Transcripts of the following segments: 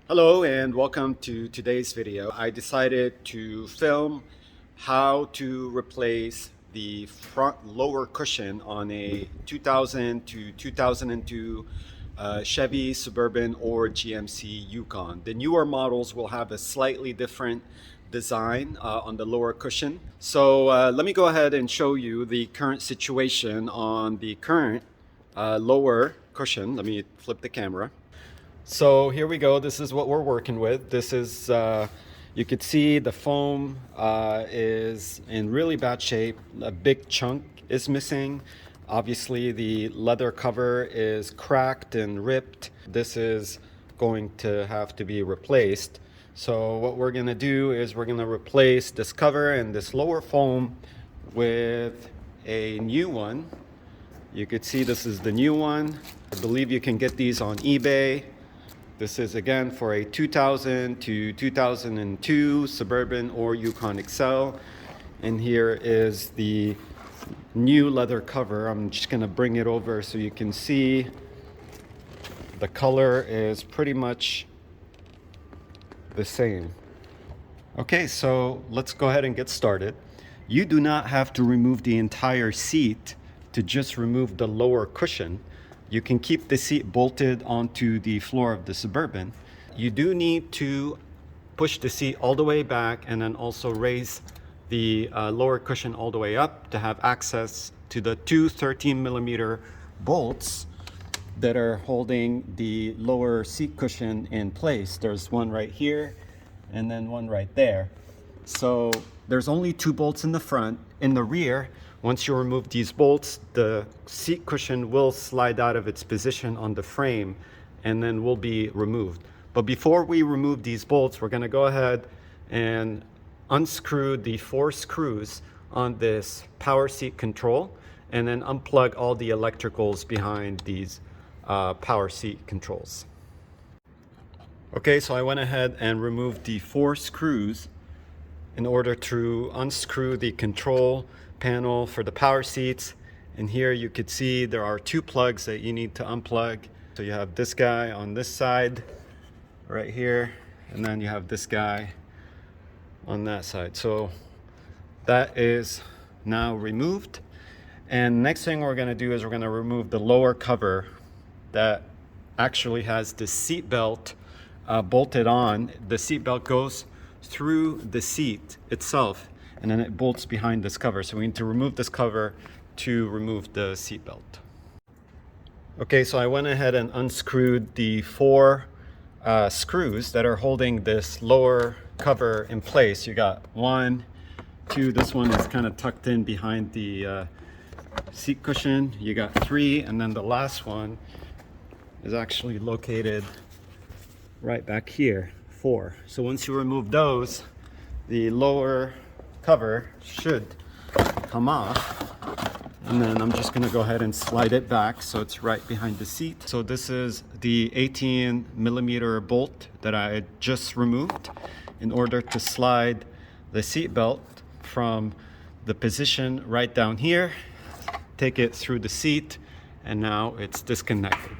Hello and welcome to today's video. I decided to film how to replace the front lower cushion on a 2000 to 2002 Chevy Suburban or GMC Yukon. The newer models will have a slightly different design on the lower cushion. So let me go ahead and show you the current situation on the current lower cushion. Let me flip the camera. So here we go. This is what we're working with. This is, you could see the foam is in really bad shape. A big chunk is missing. Obviously the leather cover is cracked and ripped. This is going to have to be replaced. So what we're gonna do is we're gonna replace this cover and this lower foam with a new one. You could see this is the new one. I believe you can get these on eBay. This is again for a 2000 to 2002 Suburban or Yukon XL. And here is the new leather cover. I'm just gonna bring it over so you can see the color is pretty much the same. Okay, so let's go ahead and get started. You do not have to remove the entire seat to just remove the lower cushion. You can keep the seat bolted onto the floor of the Suburban. You do need to push the seat all the way back and then also raise the lower cushion all the way up to have access to the two 13mm bolts that are holding the lower seat cushion in place. There's one right here and then one right there. So there's only two bolts in the front. In the rear, once you remove these bolts, the seat cushion will slide out of its position on the frame and then will be removed. But before we remove these bolts, we're going to go ahead and unscrew the 4 screws on this power seat control and then unplug all the electricals behind these power seat controls. Okay, so I went ahead and removed the 4 screws in order to unscrew the control panel for the power seats. And here you could see there are 2 plugs that you need to unplug. So you have this guy on this side right here, and then you have this guy on that side. So that is now removed. And next thing we're going to do is we're going to remove the lower cover that actually has the seat belt bolted on. The seat belt goes through the seat itself and then it bolts behind this cover. So we need to remove this cover to remove the seat belt. Okay, so I went ahead and unscrewed the 4 screws that are holding this lower cover in place. You got 1, 2, this one is kind of tucked in behind the seat cushion. You got 3, and then the last one is actually located right back here, 4. So once you remove those, the lower cover should come off, and then I'm just going to go ahead and slide it back so it's right behind the seat. So this is the 18mm bolt that I just removed in order to slide the seat belt from the position right down here, take it through the seat, and now it's disconnected.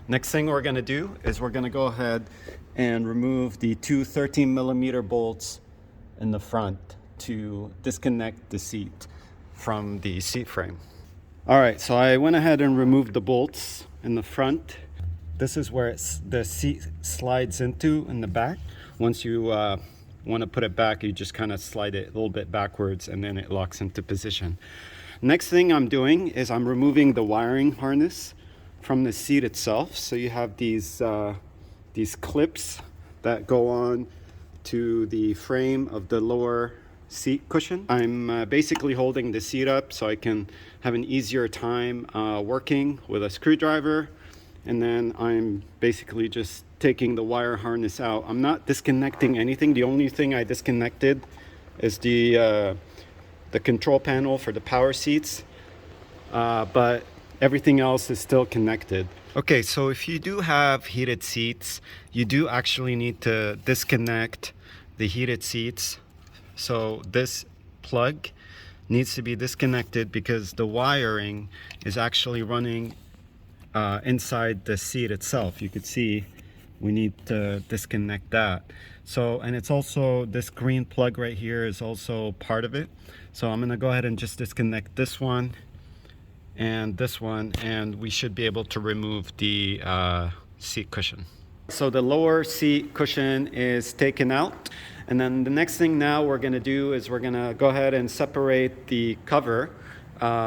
Next thing we're going to do is we're going to go ahead and remove the 2 13mm bolts in the front to disconnect the seat from the seat frame. All right, so I went ahead and removed the bolts in the front. This is where the seat slides into in the back. Once you want to put it back, you just kind of slide it a little bit backwards and then it locks into position. Next thing I'm doing is I'm removing the wiring harness from the seat itself. So you have these clips that go on to the frame of the lower seat cushion. I'm basically holding the seat up so I can have an easier time working with a screwdriver, and then I'm basically just taking the wire harness out. I'm not disconnecting anything. The only thing I disconnected is the control panel for the power seats, but everything else is still connected. Okay, so if you do have heated seats, you do actually need to disconnect the heated seats. So this plug needs to be disconnected because the wiring is actually running inside the seat itself. You could see we need to disconnect that. So, and it's also, this green plug right here is also part of it. So I'm gonna go ahead and just disconnect this one and this one, and we should be able to remove the seat cushion. So the lower seat cushion is taken out. And then the next thing now we're gonna do is we're gonna go ahead and separate the cover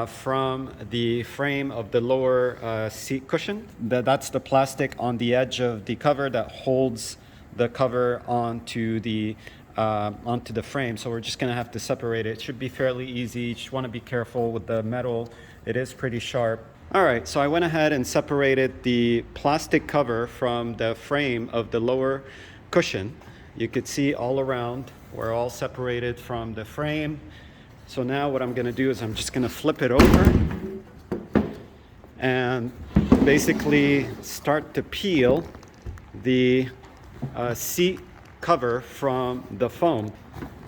from the frame of the lower seat cushion. That's the plastic on the edge of the cover that holds the cover onto the frame. So we're just gonna have to separate it. It should be fairly easy. You just wanna be careful with the metal. It is pretty sharp. All right, so I went ahead and separated the plastic cover from the frame of the lower cushion. You could see all around, we're all separated from the frame. So now what I'm gonna do is I'm just gonna flip it over and basically start to peel the seat cover from the foam.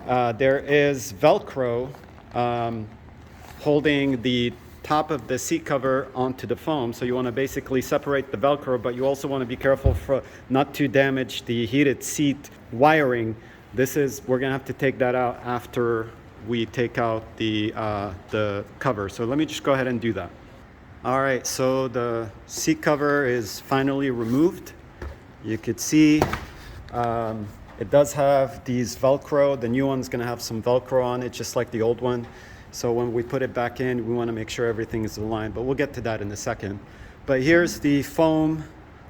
There is Velcro holding the top of the seat cover onto the foam, so you want to basically separate the Velcro, but you also want to be careful for not to damage the heated seat wiring. We're gonna have to take that out after we take out the cover. So let me just go ahead and do that. All right, so the seat cover is finally removed. You could see it does have these Velcro. The new one's gonna have some Velcro on it, just like the old one. So when we put it back in, we want to make sure everything is aligned, but we'll get to that in a second. But here's the foam,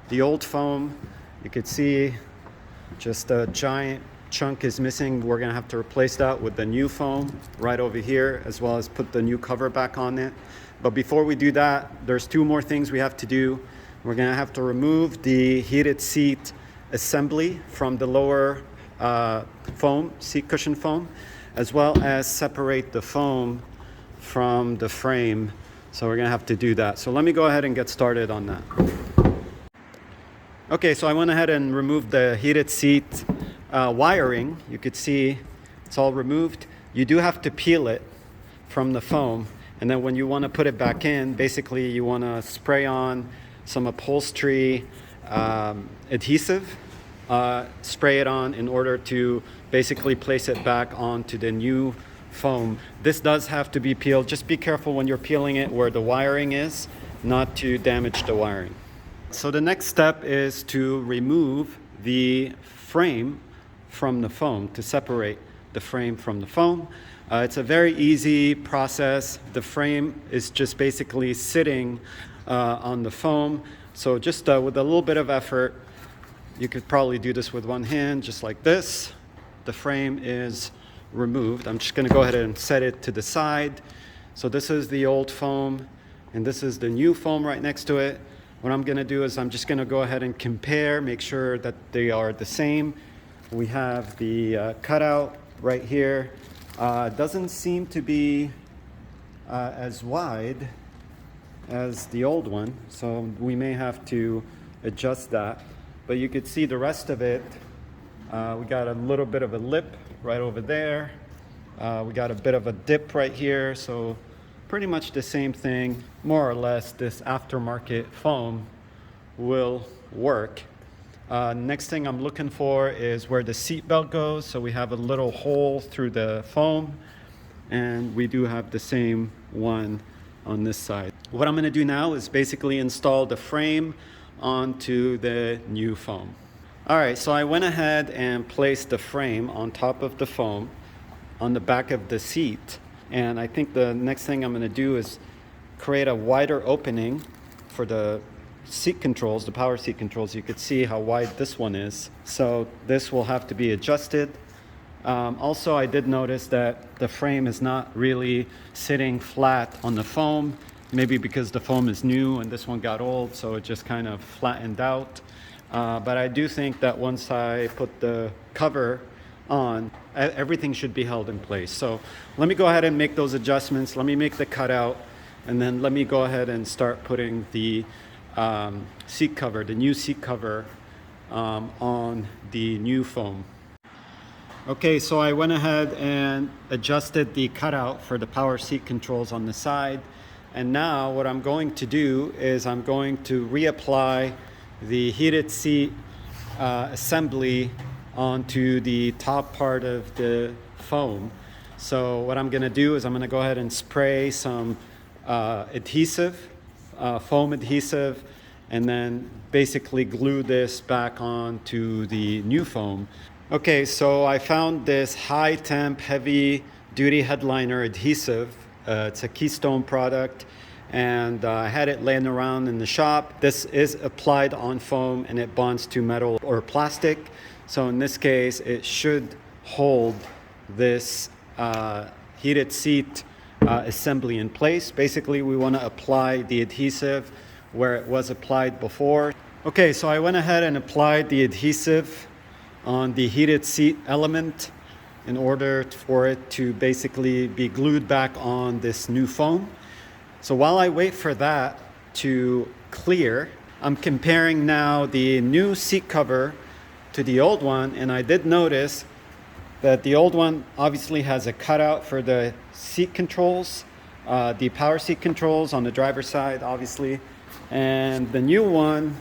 the old foam. You could see just a giant chunk is missing. We're gonna have to replace that with the new foam right over here, as well as put the new cover back on it. But before we do that, there's two more things we have to do. We're gonna have to remove the heated seat assembly from the lower foam, seat cushion foam, as well as separate the foam from the frame. So we're gonna have to do that. So let me go ahead and get started on that. Okay, so I went ahead and removed the heated seat wiring. You could see it's all removed. You do have to peel it from the foam. And then when you wanna put it back in, basically you wanna spray on some upholstery adhesive, spray it on in order to basically place it back onto the new foam. This does have to be peeled. Just be careful when you're peeling it where the wiring is, not to damage the wiring. So the next step is to remove the frame from the foam, to separate the frame from the foam. It's a very easy process. The frame is just basically sitting on the foam. So just with a little bit of effort, you could probably do this with one hand, just like this. The frame is removed. I'm just gonna go ahead and set it to the side. So this is the old foam, and this is the new foam right next to it. What I'm gonna do is I'm just gonna go ahead and compare, make sure that they are the same. We have the cutout right here. Doesn't seem to be as wide as the old one, so we may have to adjust that. But you could see the rest of it. We got a little bit of a lip right over there. We got a bit of a dip right here. So pretty much the same thing, more or less. This aftermarket foam will work. Next thing I'm looking for is where the seat belt goes. So we have a little hole through the foam, and we do have the same one on this side. What I'm gonna do now is basically install the frame onto the new foam. All right, so I went ahead and placed the frame on top of the foam on the back of the seat. And I think the next thing I'm gonna do is create a wider opening for the seat controls, the power seat controls. You could see how wide this one is. So this will have to be adjusted. Also, I did notice that the frame is not really sitting flat on the foam. Maybe because the foam is new and this one got old, so it just kind of flattened out. But I do think that once I put the cover on, everything should be held in place. So let me go ahead and make those adjustments. Let me make the cutout, and then let me go ahead and start putting the seat cover, the new seat cover, on the new foam. Okay, so I went ahead and adjusted the cutout for the power seat controls on the side. And now what I'm going to do is I'm going to reapply the heated seat assembly onto the top part of the foam. So what I'm gonna do is I'm gonna go ahead and spray some adhesive, foam adhesive, and then basically glue this back onto the new foam. Okay, so I found this high temp heavy duty headliner adhesive. It's a Keystone product, and I had it laying around in the shop. This is applied on foam and it bonds to metal or plastic. So in this case, it should hold this heated seat assembly in place. Basically, we want to apply the adhesive where it was applied before. Okay, so I went ahead and applied the adhesive on the heated seat element in order for it to basically be glued back on this new foam. So while I wait for that to clear, I'm comparing now the new seat cover to the old one, and I did notice that the old one obviously has a cutout for the seat controls, the power seat controls on the driver's side, obviously, and the new one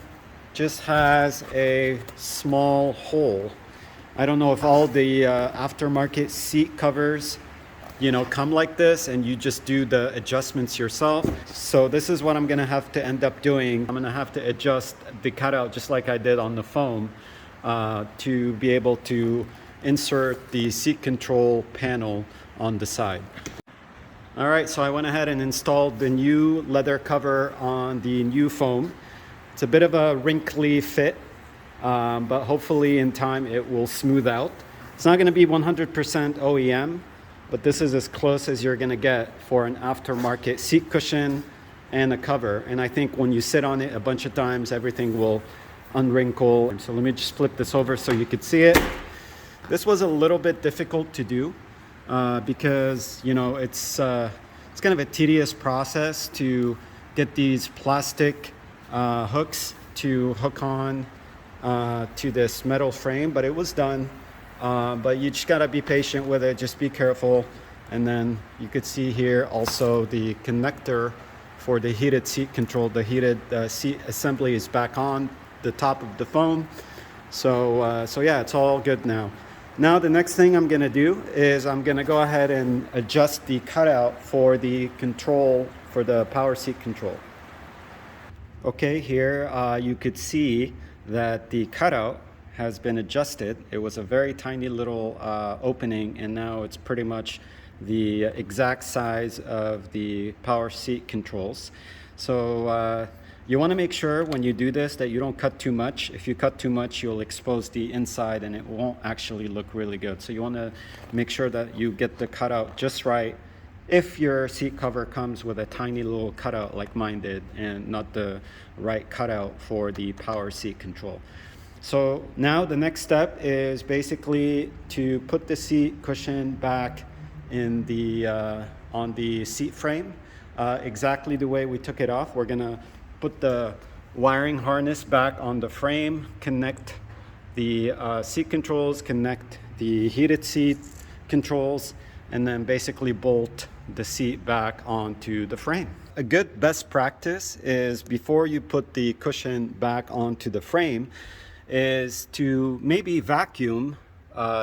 just has a small hole. I don't know if all the aftermarket seat covers, come like this and you just do the adjustments yourself. So this is what I'm gonna have to end up doing. I'm gonna have to adjust the cutout just like I did on the foam to be able to insert the seat control panel on the side. All right, so I went ahead and installed the new leather cover on the new foam. It's a bit of a wrinkly fit, but hopefully in time it will smooth out. It's not gonna be 100% OEM, but this is as close as you're gonna get for an aftermarket seat cushion and a cover. And I think when you sit on it a bunch of times, everything will unwrinkle. So let me just flip this over so you could see it. This was a little bit difficult to do because it's kind of a tedious process to get these plastic hooks to hook on to this metal frame, but it was done. But you just gotta be patient with it, just be careful. And then you could see here also the connector for the heated seat control. The heated seat assembly is back on the top of the foam. So yeah, it's all good now. Now the next thing I'm gonna do is I'm gonna go ahead and adjust the cutout for the control, for the power seat control. Okay, here you could see that the cutout has been adjusted. It was a very tiny little opening, and now it's pretty much the exact size of the power seat controls. So you want to make sure when you do this that you don't cut too much. If you cut too much, you'll expose the inside and it won't actually look really good. So you want to make sure that you get the cutout just right. If your seat cover comes with a tiny little cutout like mine did, and not the right cutout for the power seat control. So now the next step is basically to put the seat cushion back in the on the seat frame exactly the way we took it off. We're gonna put the wiring harness back on the frame, connect the seat controls, connect the heated seat controls, and then basically bolt the seat back onto the frame. A good best practice is before you put the cushion back onto the frame is to maybe vacuum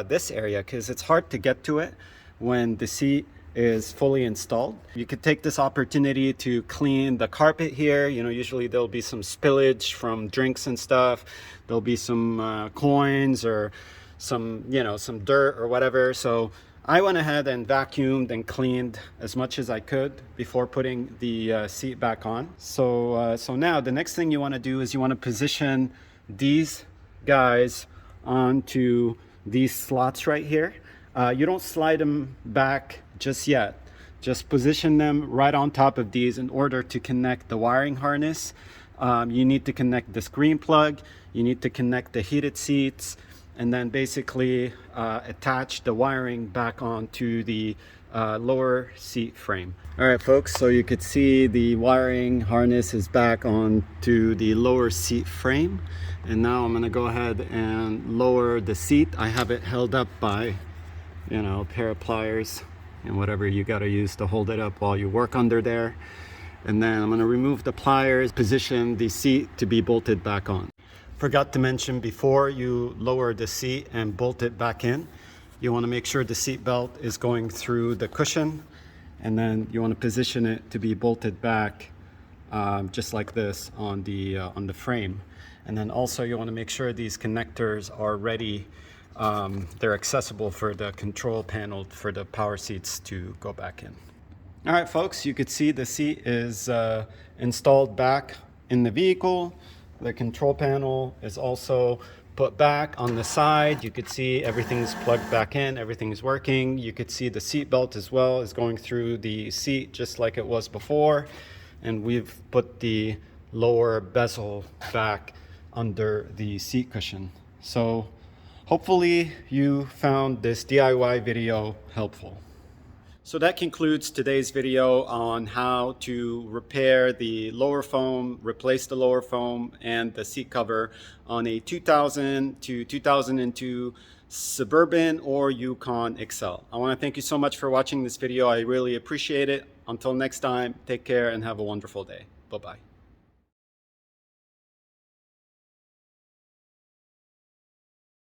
this area, because it's hard to get to it when the seat is fully installed. You could take this opportunity to clean the carpet here. Usually there'll be some spillage from drinks and stuff. There'll be some coins or some dirt or whatever. So I went ahead and vacuumed and cleaned as much as I could before putting the seat back on. So now the next thing you want to do is you want to position these guys onto these slots right here. You don't slide them back just yet. Just position them right on top of these in order to connect the wiring harness. You need to connect the screen plug. You need to connect the heated seats, and then basically attach the wiring back onto the lower seat frame. All right, folks, so you could see the wiring harness is back onto the lower seat frame. And now I'm gonna go ahead and lower the seat. I have it held up by, a pair of pliers and whatever you gotta use to hold it up while you work under there. And then I'm gonna remove the pliers, position the seat to be bolted back on. Forgot to mention, before you lower the seat and bolt it back in, you want to make sure the seat belt is going through the cushion, and then you want to position it to be bolted back just like this on the frame. And then also you want to make sure these connectors are ready. They're accessible for the control panel for the power seats to go back in. All right, folks, you could see the seat is installed back in the vehicle. The control panel is also put back on the side. You could see everything's plugged back in, everything is working. You could see the seat belt as well is going through the seat just like it was before. And we've put the lower bezel back under the seat cushion. So hopefully you found this DIY video helpful. So that concludes today's video on how to repair the lower foam, replace the lower foam and the seat cover on a 2000 to 2002 Suburban or Yukon XL. I want to thank you so much for watching this video. I really appreciate it. Until next time, take care and have a wonderful day. Bye-bye.